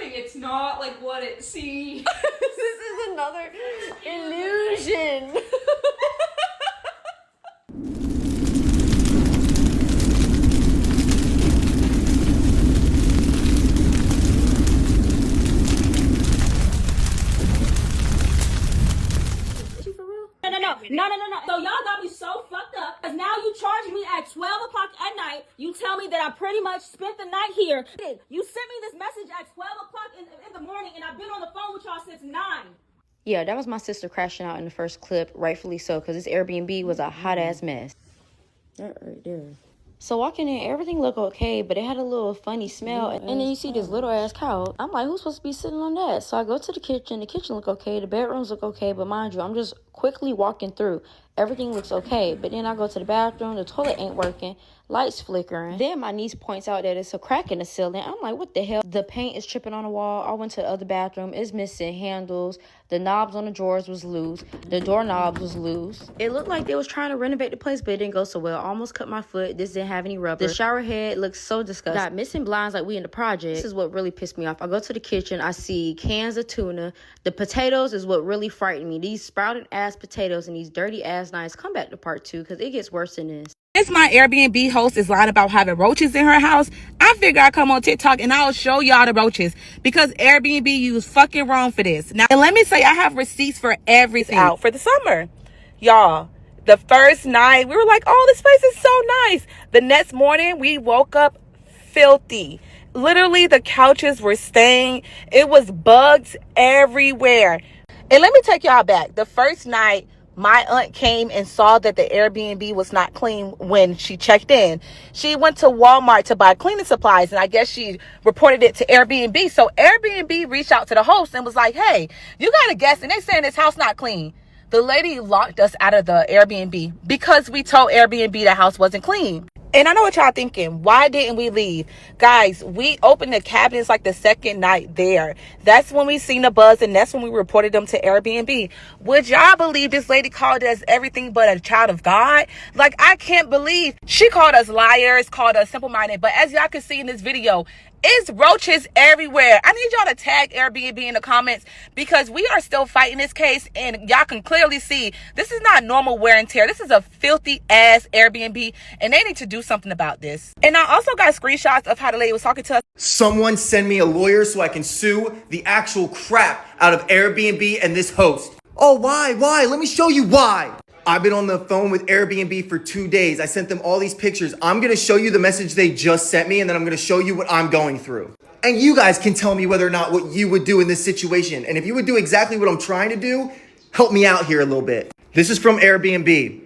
perfect. It's not like what it seems. This is another illusion. No. So y'all got me so fucked up because now you charge me at 12 o'clock at night. You tell me that I pretty much spent the night here. You sent me this message at 12 o'clock in the morning, and I've been on the phone with y'all since 9. Yeah, that was my sister crashing out in the first clip, rightfully so, because this Airbnb was a hot-ass mess. That right there. So walking in, everything looked okay, but it had a little funny smell. And then you see this little-ass couch. I'm like, who's supposed to be sitting on that? So I go to the kitchen. The kitchen look okay. The bedrooms look okay. But mind you, I'm just quickly walking through. Everything looks okay. But then I go to the bathroom. The toilet ain't working. Lights flickering. Then my niece points out that it's a crack in the ceiling. I'm like, what the hell? The paint is tripping on the wall. I went to the other bathroom. It's missing handles. The knobs on the drawers was loose. The doorknobs was loose. It looked like they was trying to renovate the place, but it didn't go so well. Almost cut my foot. This didn't have any rubber. The shower head looks so disgusting. Got missing blinds like we in the project. This is what really pissed me off. I go to the kitchen. I see cans of tuna. The potatoes is what really frightened me. These sprouted ass potatoes and these dirty ass knives. Come back to part 2 because it gets worse than this. Since my Airbnb host is lying about having roaches in her house, I figure I come on TikTok and I'll show y'all the roaches because Airbnb used fucking wrong for this. Now, and let me say, I have receipts for everything out for the summer. Y'all, the first night, we were like, oh, this place is so nice. The next morning, we woke up filthy. Literally, the couches were stained. It was bugs everywhere. And let me take y'all back. The first night, my aunt came and saw that the Airbnb was not clean when she checked in. She went to Walmart to buy cleaning supplies, and I guess she reported it to Airbnb. So Airbnb reached out to the host and was like, hey, you got a guest, and they saying this house not clean. The lady locked us out of the Airbnb because we told Airbnb the house wasn't clean. And I know what y'all thinking. Why didn't we leave? Guys, we opened the cabinets like the second night there. That's when we seen the buzz, and that's when we reported them to Airbnb. Would y'all believe this lady called us everything but a child of God? Like, I can't believe she called us liars, called us simple-minded. But as y'all can see in this video, it's roaches everywhere. I need y'all to tag Airbnb in the comments because we are still fighting this case, and y'all can clearly see this is not normal wear and tear. This is a filthy ass Airbnb, and they need to do something about this. And I also got screenshots of how the lady was talking to us. Someone send me a lawyer so I can sue the actual crap out of Airbnb and this host. Oh, why? Let me show you why. I've been on the phone with Airbnb for 2 days. I sent them all these pictures. I'm going to show you the message they just sent me, and then I'm going to show you what I'm going through. And you guys can tell me whether or not what you would do in this situation. And if you would do exactly what I'm trying to do, help me out here a little bit. This is from Airbnb.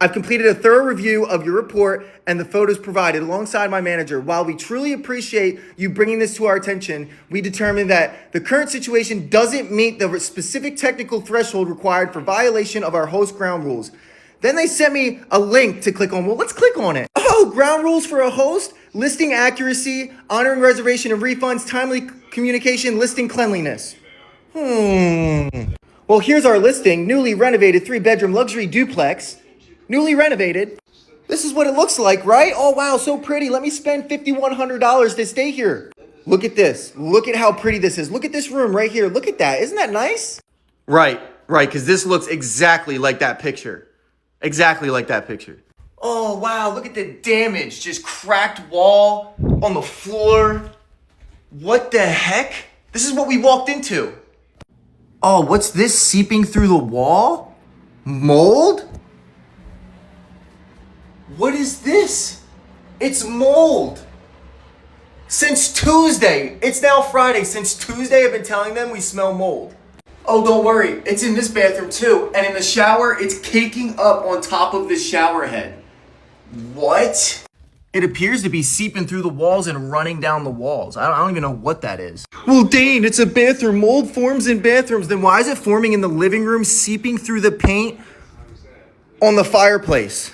I've completed a thorough review of your report and the photos provided alongside my manager. While we truly appreciate you bringing this to our attention, we determined that the current situation doesn't meet the specific technical threshold required for violation of our host ground rules. Then they sent me a link to click on. Well, let's click on it. Oh, ground rules for a host, listing accuracy, honoring reservation and refunds, timely communication, listing cleanliness. Well, here's our listing. Newly renovated 3-bedroom luxury duplex. Newly renovated. This is what it looks like, right? Oh, wow, so pretty. Let me spend $5,100 to stay here. Look at this. Look at how pretty this is. Look at this room right here. Look at that. Isn't that nice? Right, because this looks exactly like that picture. Exactly like that picture. Oh, wow, look at the damage. Just cracked wall on the floor. What the heck? This is what we walked into. Oh, what's this seeping through the wall? Mold? What is this? It's mold. Since Tuesday. It's now Friday. Since Tuesday, I've been telling them we smell mold. Oh, don't worry. It's in this bathroom too. And in the shower, it's caking up on top of the shower head. What? It appears to be seeping through the walls and running down the walls. I don't even know what that is. Well, Dane, it's a bathroom. Mold forms in bathrooms. Then why is it forming in the living room, seeping through the paint on the fireplace?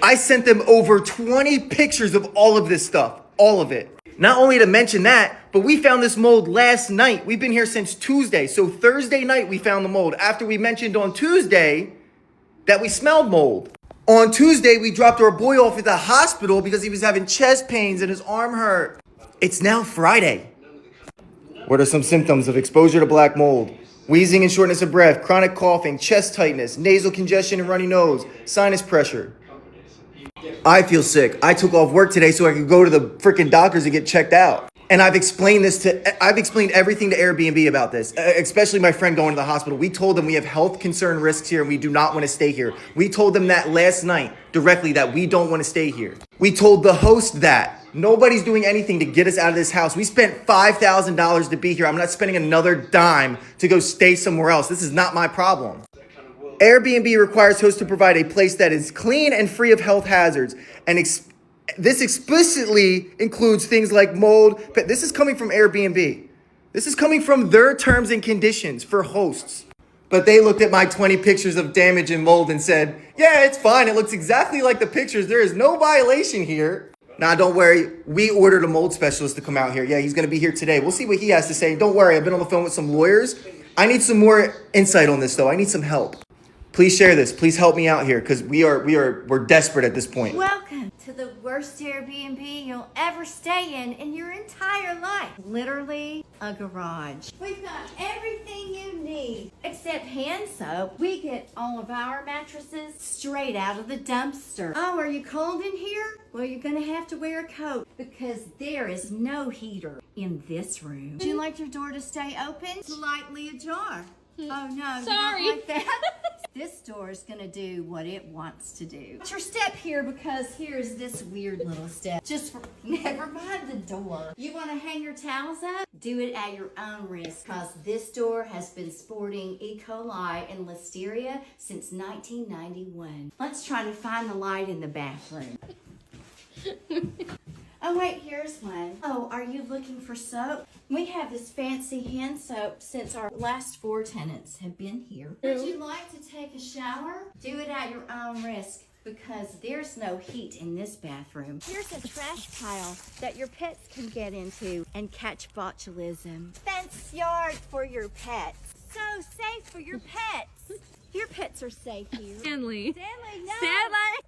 I sent them over 20 pictures of all of this stuff. All of it. Not only to mention that, but we found this mold last night. We've been here since Tuesday. So Thursday night we found the mold after we mentioned on Tuesday that we smelled mold. On Tuesday, we dropped our boy off at the hospital because he was having chest pains and his arm hurt. It's now Friday. What are some symptoms of exposure to black mold? Wheezing and shortness of breath, chronic coughing, chest tightness, nasal congestion and runny nose, sinus pressure. I feel sick. I took off work today so I could go to the freaking doctors and get checked out. And I've explained everything to Airbnb about this, especially my friend going to the hospital. We told them we have health concern risks here and we do not want to stay here. We told them that last night directly that we don't want to stay here. We told the host that. Nobody's doing anything to get us out of this house. We spent $5,000 to be here. I'm not spending another dime to go stay somewhere else. This is not my problem. Airbnb requires hosts to provide a place that is clean and free of health hazards. And this explicitly includes things like mold. This is coming from Airbnb. This is coming from their terms and conditions for hosts. But they looked at my 20 pictures of damage and mold and said, yeah, it's fine. It looks exactly like the pictures. There is no violation here. Nah, don't worry. We ordered a mold specialist to come out here. Yeah, he's going to be here today. We'll see what he has to say. Don't worry. I've been on the phone with some lawyers. I need some more insight on this, though. I need some help. Please share this. Please help me out here because we're desperate at this point. Welcome to the worst Airbnb you'll ever stay in your entire life. Literally a garage. We've got everything you need except hand soap. We get all of our mattresses straight out of the dumpster. Oh, are you cold in here? Well, you're gonna have to wear a coat because there is no heater in this room. Would you like your door to stay open? Slightly ajar. Oh no, Sorry. you don't like that? This door is gonna do what it wants to do. What's your step here? Because here's this weird little step. Never mind the door. You wanna hang your towels up? Do it at your own risk because this door has been sporting E. coli and listeria since 1991. Let's try to find the light in the bathroom. Oh wait, here's one. Oh, are you looking for soap? We have this fancy hand soap since our last 4 tenants have been here. Would you like to take a shower? Do it at your own risk because there's no heat in this bathroom. Here's a trash pile that your pets can get into and catch botulism. Fence yard for your pets. So safe for your pets. Your pets are safe here. Stanley. Stanley, no. Stanley.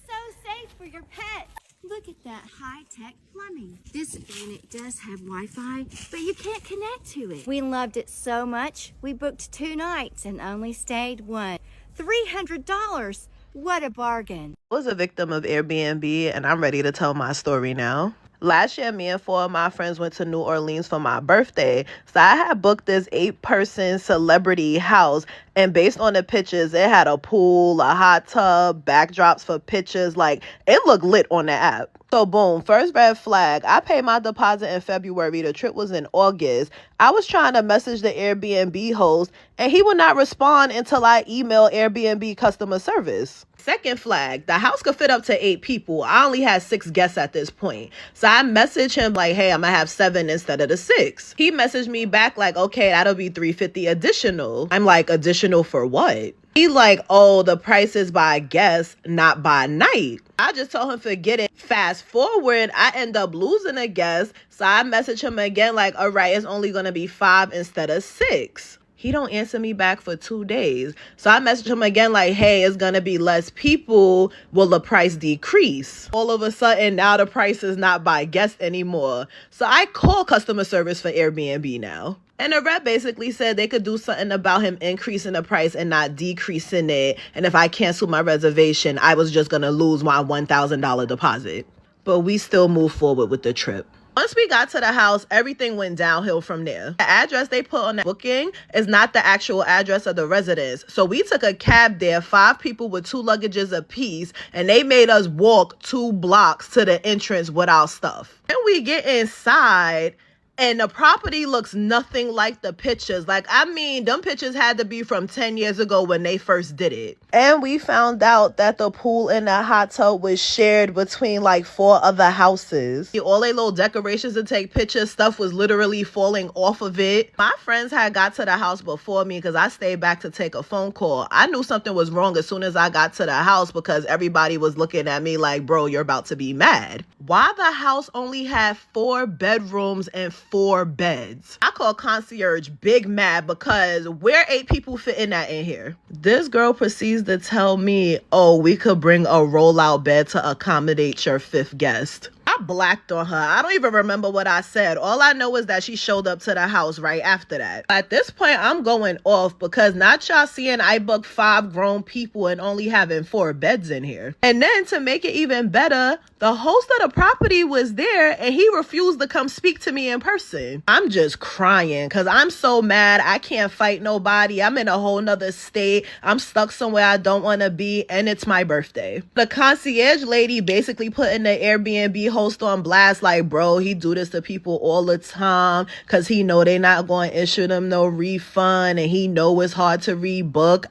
So safe for your pets. Look at that high-tech plumbing. This unit does have Wi-Fi, but you can't connect to it. We loved it so much, we booked 2 nights and only stayed 1. $300. What a bargain. I was a victim of Airbnb, and I'm ready to tell my story now. Last year, me and 4 of my friends went to New Orleans for my birthday. So I had booked this 8-person celebrity house. And based on the pictures, it had a pool, a hot tub, backdrops for pictures. Like, it looked lit on the app. So boom, first red flag. I paid my deposit in February. The trip was in August. I was trying to message the Airbnb host, and he would not respond until I emailed Airbnb customer service. Second flag, the house could fit up to 8 people. I only had 6 guests at this point. So I messaged him like, hey, I'm gonna have 7 instead of the 6. He messaged me back like, okay, that'll be $350 additional. I'm like, additional for what? He like, oh, the price is by guest, not by night. I just told him forget it. Fast forward, I end up losing a guest. So I messaged him again like, all right, it's only gonna be 5 instead of 6. He don't answer me back for 2 days. So I messaged him again like, hey, it's going to be less people. Will the price decrease? All of a sudden, now the price is not by guest anymore. So I call customer service for Airbnb now. And the rep basically said they could do something about him increasing the price and not decreasing it. And if I cancel my reservation, I was just going to lose my $1,000 deposit. But we still move forward with the trip. Once we got to the house, everything went downhill from there. The address they put on the booking is not the actual address of the residence. So we took a cab there, 5 people with 2 luggages apiece, and they made us walk 2 blocks to the entrance with our stuff. Then we get inside, and the property looks nothing like the pictures. Like, I mean, them pictures had to be from 10 years ago when they first did it. And we found out that the pool and the hot tub was shared between like 4 other houses. All they little decorations to take pictures, stuff was literally falling off of it. My friends had got to the house before me because I stayed back to take a phone call. I knew something was wrong as soon as I got to the house because everybody was looking at me like, bro, you're about to be mad. Why the house only had 4 bedrooms and 4 beds? I call concierge big mad because where 8 people fitting that in here? This girl proceeds to tell me, oh, we could bring a rollout bed to accommodate your 5th guest. I blacked on her. I don't even remember what I said. All I know is that she showed up to the house right after that. At this point, I'm going off because not y'all seeing I booked 5 grown people and only having 4 beds in here. And then to make it even better, the host of the property was there and he refused to come speak to me in person. I'm just crying because I'm so mad. I can't fight nobody. I'm in a whole nother state. I'm stuck somewhere I don't want to be, and it's my birthday. The concierge lady basically putting the Airbnb host on blast like, bro, he do this to people all the time because he know they not going to issue them no refund and he know it's hard to rebook.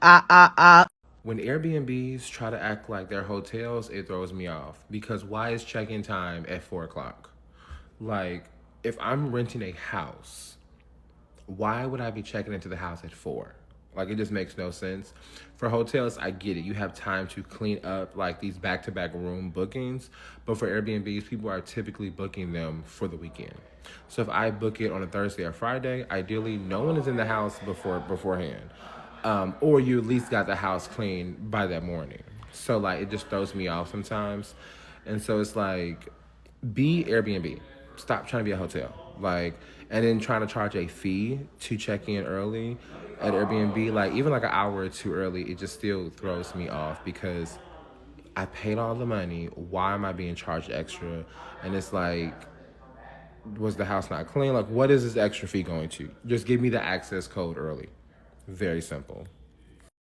When Airbnbs try to act like they're hotels, it throws me off. Because why is check-in time at 4 o'clock? Like, if I'm renting a house, why would I be checking into the house at 4? Like, it just makes no sense. For hotels, I get it. You have time to clean up, like, these back-to-back room bookings. But for Airbnbs, people are typically booking them for the weekend. So if I book it on a Thursday or Friday, ideally, no one is in the house beforehand. Or you at least got the house clean by that morning. So, like, it just throws me off sometimes. And so it's like, be Airbnb. Stop trying to be a hotel. Like, and then trying to charge a fee to check in early at Airbnb, like, even like an hour or two early, it just still throws me off because I paid all the money. Why am I being charged extra? And it's like, was the house not clean? Like, what is this extra fee going to? Just give me the access code early. Very simple.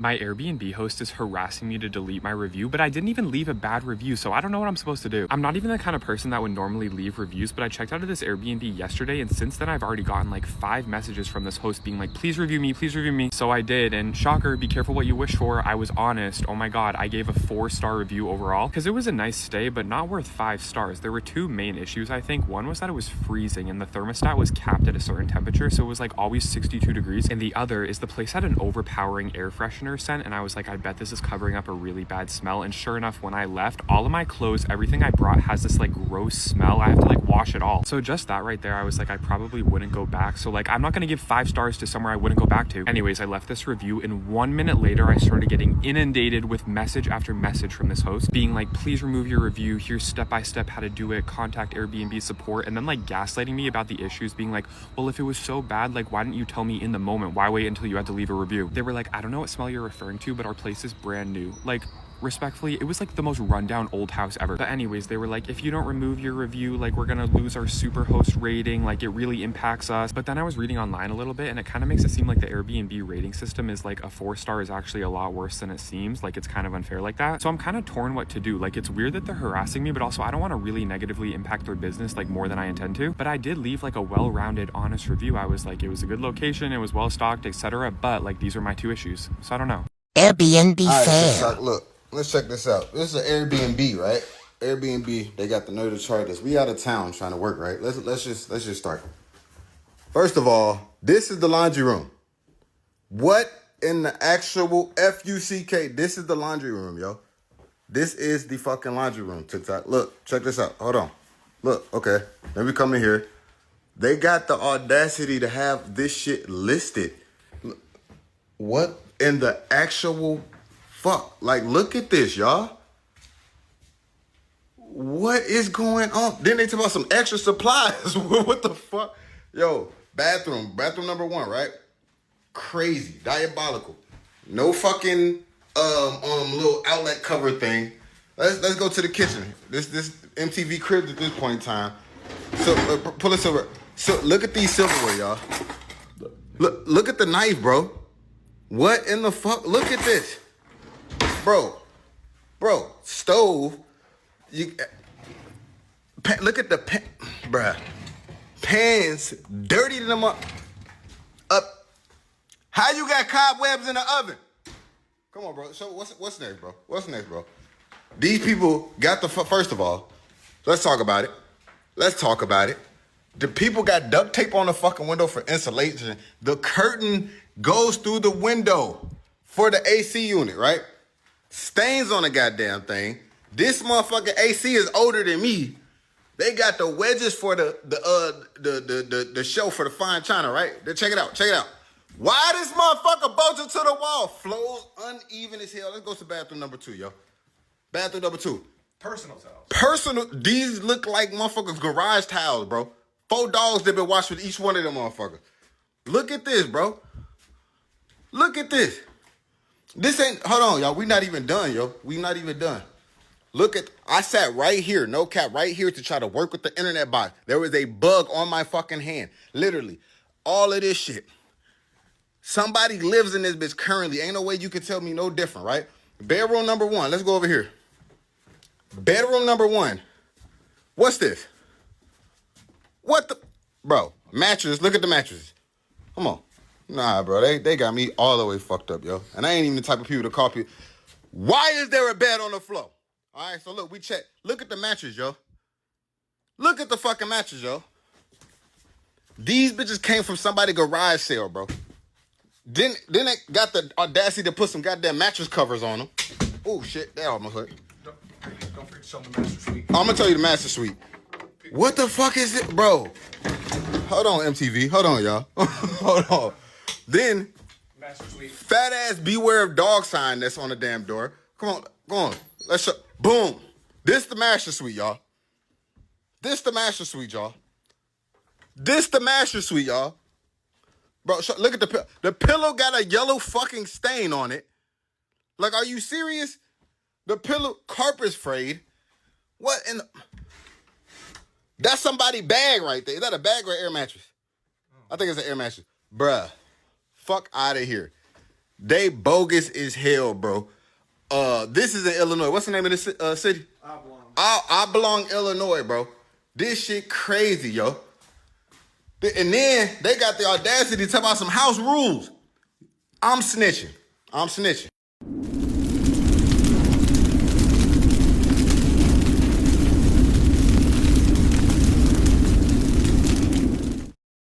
My Airbnb host is harassing me to delete my review, but I didn't even leave a bad review, so I don't know what I'm supposed to do. I'm not even the kind of person that would normally leave reviews, but I checked out of this Airbnb yesterday, and since then I've already gotten like 5 messages from this host being like, please review me, please review me. So I did, and shocker, be careful what you wish for. I was honest. Oh my god, I gave a 4-star review overall, because it was a nice stay, but not worth 5 stars. There were 2 main issues, I think. One was that it was freezing, and the thermostat was capped at a certain temperature, so it was like always 62 degrees, and the other is the place had an overpowering air freshener scent, and I was like, I bet this is covering up a really bad smell. And sure enough, when I left, all of my clothes, everything I brought has this like gross smell. I have to like wash it all. So just that right there, I was like, I probably wouldn't go back. So like, I'm not gonna give 5 stars to somewhere I wouldn't go back to. Anyways, I left this review, and 1 minute later, I started getting inundated with message after message from this host being like, please remove your review. Here's step-by-step how to do it. Contact Airbnb support. And then like gaslighting me about the issues, being like, well, if it was so bad, like, why didn't you tell me in the moment? Why wait until you had to leave a review? They were like, I don't know what smell you're referring to, but our place is brand new. Like, respectfully, it was like the most rundown old house ever. But anyways, they were like, if you don't remove your review, like, we're gonna lose our super host rating, like, it really impacts us. But then I was reading online a little bit, and it kind of makes it seem like the Airbnb rating system is like a 4-star is actually a lot worse than it seems. Like, it's kind of unfair like that. So I'm kind of torn what to do. Like, it's weird that they're harassing me, but also I don't want to really negatively impact their business like more than I intend to. But I did leave like a well-rounded, honest review. I was like, it was a good location, it was well stocked, etc. But like, these are my 2 issues, so I don't know. Airbnb All right, fair. so look, let's check this out. This is an Airbnb, right? Airbnb, they got the nerve to charge us. We out of town trying to work, right? Let's just start. First of all, this is the laundry room. What in the actual FUCK? This is the laundry room, yo. This is the fucking laundry room, TikTok. Look, check this out. Hold on. Look, okay. Then we come in here. They got the audacity to have this shit listed. What in the actual fuck? Like, look at this, y'all. What is going on? Then they talk about some extra supplies. What the fuck? Yo, bathroom number 1, right? Crazy, diabolical. No fucking little outlet cover thing. Let's go to the kitchen. This MTV crib at this point in time. So pull this over. So look at these silverware, y'all. Look at the knife, bro. What in the fuck? Look at this. Bro, stove. Look at the bruh. Pans dirty them up. How you got cobwebs in the oven? Come on, bro. So what's next, bro? What's next, bro? These people got first of all, let's talk about it. The people got duct tape on the fucking window for insulation. The curtain goes through the window for the AC unit, right? Stains on the goddamn thing. This motherfucking AC is older than me. They got the wedges for the show for the fine china, right? Check it out. Why this motherfucker bolted to the wall? Flows uneven as hell. Let's go to bathroom number 2, yo. Bathroom number 2. Personal towels. Personal. These look like motherfuckers' garage towels, bro. 4 dogs that been washed with each one of them motherfuckers. Look at this, bro. Look at this. This ain't, hold on, y'all. We not even done, yo. We not even done. Look at, I sat right here, no cap, right here to try to work with the internet box. There was a bug on my fucking hand. Literally. All of this shit. Somebody lives in this bitch currently. Ain't no way you can tell me no different, right? Bedroom number 1. Let's go over here. Bedroom number 1. What's this? What the? Bro, mattress. Look at the mattresses. Come on. Nah, bro. They got me all the way fucked up, yo. And I ain't even the type of people to call people. Why is there a bed on the floor? All right, so look, we check. Look at the mattress, yo. Look at the fucking mattress, yo. These bitches came from somebody's garage sale, bro. Then they got the audacity to put some goddamn mattress covers on them. Oh, shit. That almost hurt. Don't forget to show them the master suite. I'm gonna tell you the master suite. What the fuck is it, bro? Hold on, MTV. Hold on, y'all. Hold on. Then, Master suite. fat ass beware of dog sign that's on the damn door. Come on, go on. Let's show. Boom. This the master suite, y'all. This the master suite, y'all. This the master suite, y'all. Bro, look at the pillow. The pillow got a yellow fucking stain on it. Like, are you serious? The pillow carpet's frayed. What in the... That's somebody's bag right there. Is that a bag or an air mattress? I think it's an air mattress. Bruh, fuck out of here. They bogus as hell, bro. This is in Illinois. What's the name of this city? Oblong, Illinois, bro. This shit crazy, yo. And then they got the audacity to talk about some house rules. I'm snitching.